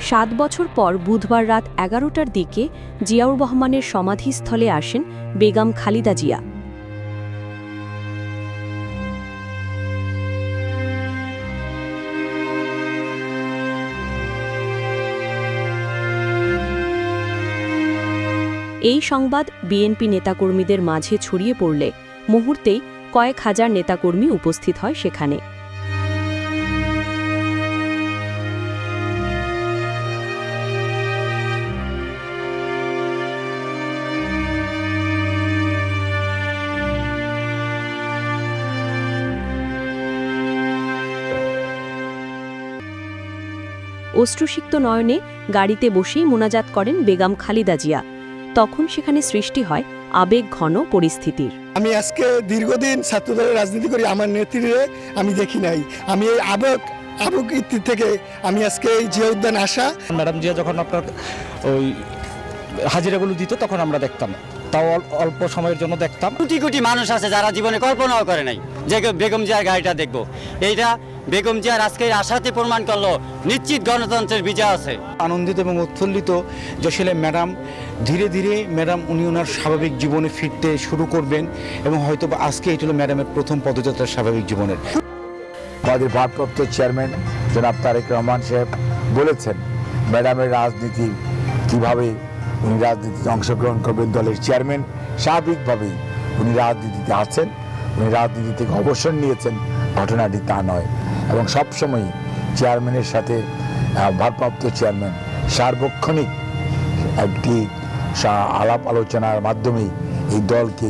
7 বছর পর বুধবার রাত 11টার দিকে জিয়াউর রহমানের সমাধিস্থলে আসেন বেগম খালেদা জিয়া। এই সংবাদ বিএনপি নেতাকর্মীদের মাঝে ছড়িয়ে পড়লে মুহূর্তেই কয়েক হাজার নেতাকর্মী উপস্থিত হয় সেখানে। অশ্রুসিক্ত নয়নে গাড়িতে বসেই মোনাজাত করেন বেগম খালেদা জিয়া। তখন সেখানে সৃষ্টি হয় আবেগ ঘন পরিস্থিতির। আমি আজকে দীর্ঘদিন ছাত্রদলের রাজনীতি করি, আমার নেত্রীরে আমি দেখি নাই। আমি এই আবেগ ইতি থেকে আমি আজকে এই জিয়া উদ্যান আসা। ম্যাডাম জিয়া যখন আপনার ওই হাজিরাগুলো দিত তখন আমরা দেখতাম, তাও অল্প সময়ের জন্য দেখতাম। কোটি কোটি মানুষ আছে যারা জীবনে কল্পনাও করে নাই যে বেগম জিয়ার গাড়িটা দেখবো। এইটা বেগম জিয়ার আজকের আশাতে প্রমাণ করলো নিশ্চিত গণতন্ত্রের বিজয় আছে। আনন্দিত এবং উৎফুল্লিত যে আসলে ম্যাডাম ধীরে ধীরে উনি ওনার স্বাভাবিক জীবনে ফিরতে শুরু করবেন এবং হয়তো আজকে এটা হলো ম্যাডামের প্রথম পদযাত্রা স্বাভাবিক জীবনের। আমাদের ভারপ্রাপ্ত চেয়ারম্যান জনাব তারেক রহমান সাহেব বলেছেন ম্যাডামের রাজনীতি কিভাবে উনি রাজনীতিতে অংশগ্রহণ করবেন। দলের চেয়ারম্যান স্বাভাবিকভাবেই উনি রাজনীতিতে আছেন, উনি রাজনীতি থেকে অবসর নিয়েছেন, ঘটনাটি তা নয়। এবং সবসময়ই চেয়ারম্যানের সাথে ভারপ্রাপ্ত চেয়ারম্যান সার্বক্ষণিক একটি আলাপ আলোচনার মাধ্যমেই এই দলকে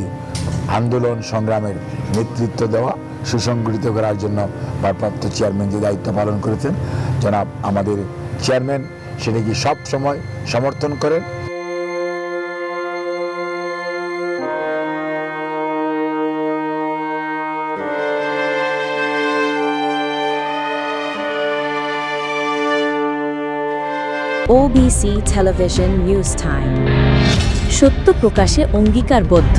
আন্দোলন সংগ্রামের নেতৃত্ব দেওয়া, সুসংগঠিত করার জন্য ভারপ্রাপ্ত চেয়ারম্যান যে দায়িত্ব পালন করেছেন জনাব আমাদের চেয়ারম্যান সেটাকে সব সময় সমর্থন করেন। OBC টেলিভিশন নিউজ টাইম, সত্য প্রকাশে অঙ্গীকারবদ্ধ।